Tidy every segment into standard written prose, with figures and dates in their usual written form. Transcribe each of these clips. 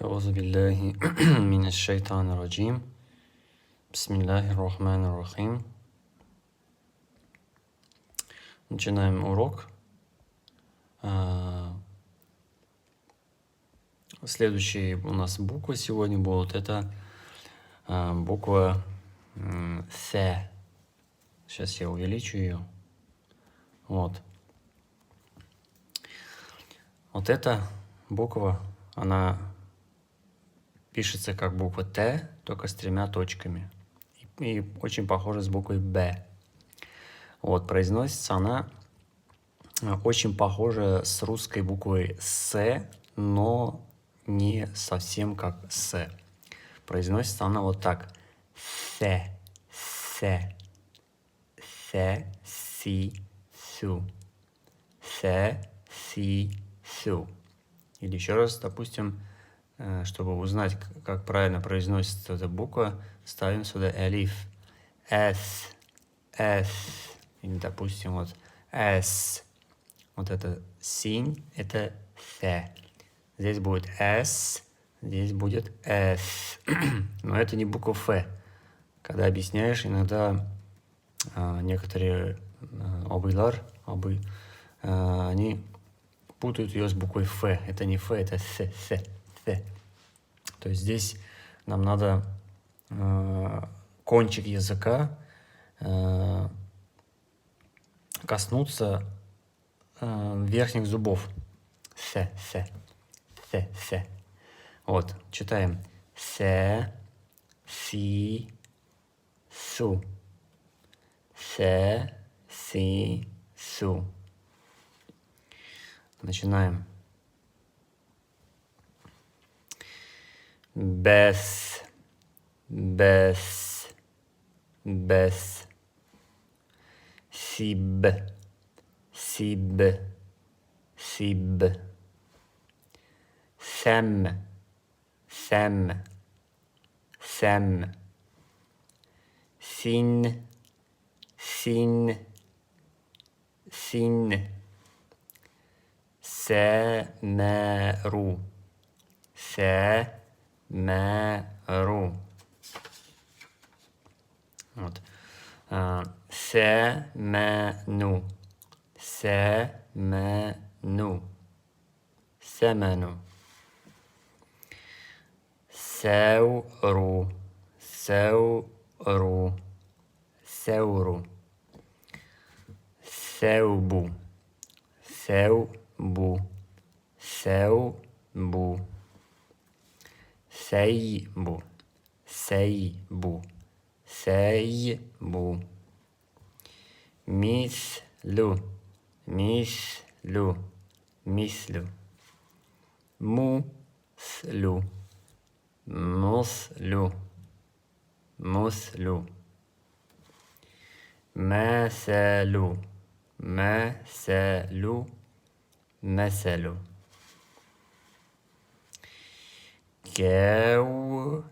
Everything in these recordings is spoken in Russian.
أعوذ بالله من الشيطان الرجيم. بسم الله الرحمن الرحيم. Начинаем урок. Следующие у нас буквы сегодня будут. Это буква С. Сейчас я увеличу ее. Вот. Вот эта буква, она пишется как буква Т, только с 3 точками. И очень похожа с буквой Б. Вот, произносится она очень похожа с русской буквой С, но не совсем как С. Произносится она вот так. С, С, С, Си, Су. С, Си, Су. Или еще раз, допустим, чтобы узнать, как правильно произносится эта буква, ставим сюда элиф. С, С. Или, допустим, вот С. Вот это синь, это С. Здесь будет С, здесь будет С. Но это не буква Ф. Когда объясняешь, иногда некоторые они путают ее с буквой Ф. Это не Ф, это С. То есть здесь нам надо кончик языка коснуться верхних зубов. С. Вот, читаем. С, Си, Су. С, Си, Су. Начинаем. Бес, бес, бес. Сиб, сиб, сиб. Сэм, сэм, сэм. Син, син, син. Сэмэру, сэмэру. Вот. Сэмэну, сэмэну, сэмэну. Сауру, сауру, сауру. Саубу, саубу, саубу. Сейбу, сейбу, сейбу. Мислю, мислю, мислю. Муслю, муслю, муслю. Масалю, масалю, масалю. Каусару,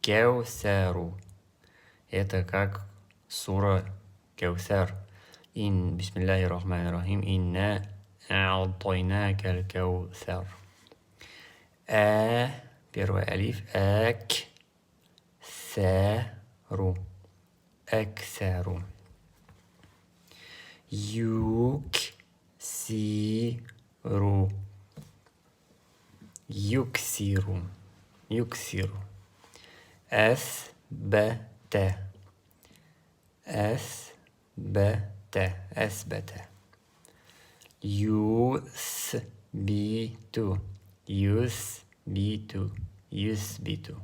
каусару. Это как сура Каусар. Бисмиллахи рахмани рахим. Инна а'тайнака аль-каусар. Первый алиф. Сару. Аксару. Юксиру. Юксиру. Юксиру. Асбата. Асбата. Асбата. Юсбиту. Юсбиту. Юсбиту.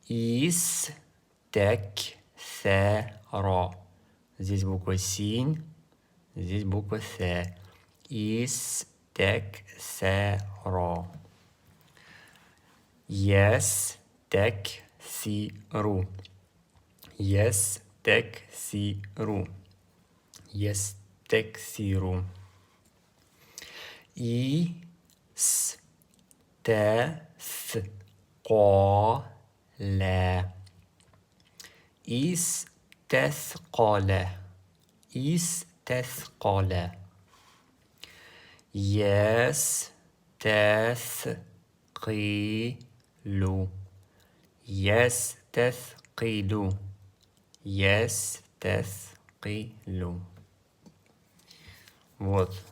Истаксара. Здесь буква син, здесь буква с. Истаксара. Ястаксиру. Ястаксиру. Ястаксиру. Истасқала. Истасқала. Истасқала. يستثقل يستثقل يستثقل. Вот.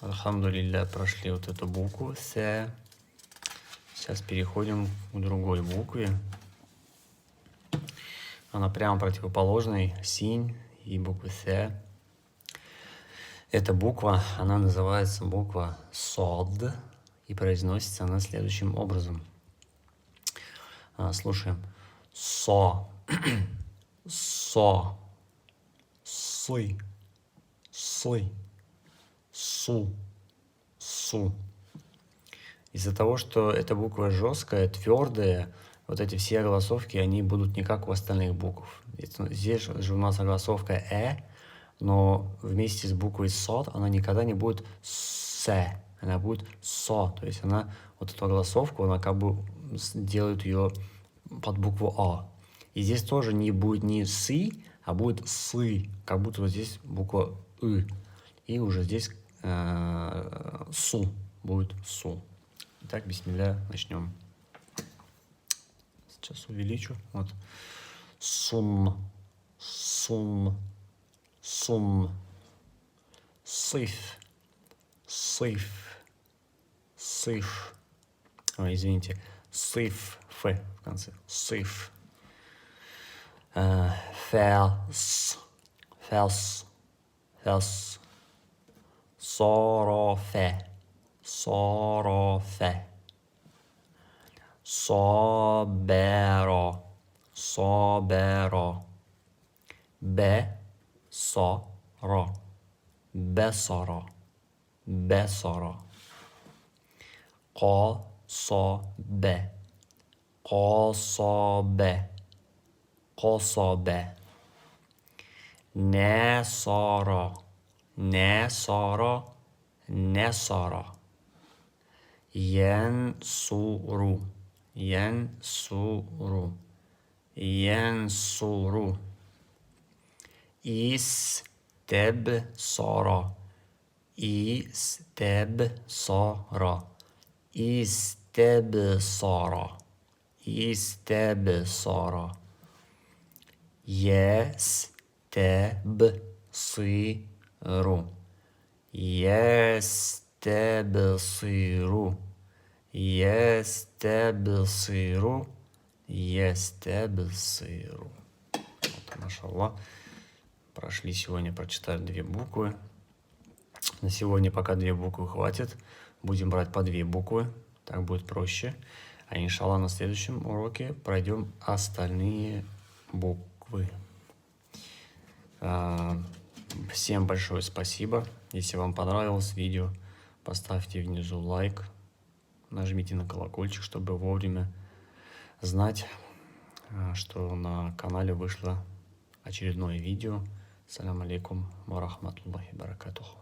Альхамдулилля, прошли вот эту букву С. Сейчас переходим к другой букве. Она прямо противоположной синь и буквы С. Эта буква, она называется буква Сод. И произносится она следующим образом. Слушаем. Со. Со. Сы. Сы. Су. Су. Из-за того, что эта буква жесткая, твердая, вот эти все огласовки, они будут не как у остальных букв. Здесь же у нас огласовка но вместе с буквой сот она никогда не будет с, она будет со. То есть она, вот эту огласовку, она как бы делает ее под букву А. И здесь тоже не будет не сы, а будет сы, как будто вот здесь буква И. И уже здесь су, будет су. Итак, бисмилля, начнем. Сейчас увеличу. Вот. Сум, сум, сум, сыф, сыф, сыф. Ой, извините, сыф, ф в конце. Сыф. Фелс, фелс, фелс. Сорофе, сорофе. Соберо, соберо. Бесоро, бесоро, бесоро. Кособе, кособе, кособе. Несоро, несоро, несоро. Янсуру, янсуру, янсуру. Истебсоро, истебсоро, истебсоро, истебсоро. Естебсиру, естебсиру, естебсиру, естебсиру. Вот, машаллах. Прошли сегодня, прочитали 2 буквы. На сегодня пока 2 буквы хватит. Будем брать по 2 буквы. Так будет проще. А иншаллах на следующем уроке пройдем остальные буквы. Всем большое спасибо. Если вам понравилось видео, поставьте внизу лайк. Нажмите на колокольчик, чтобы вовремя знать, что на канале вышло очередное видео. Салям алейкум ва рахматуллахи баракатуху.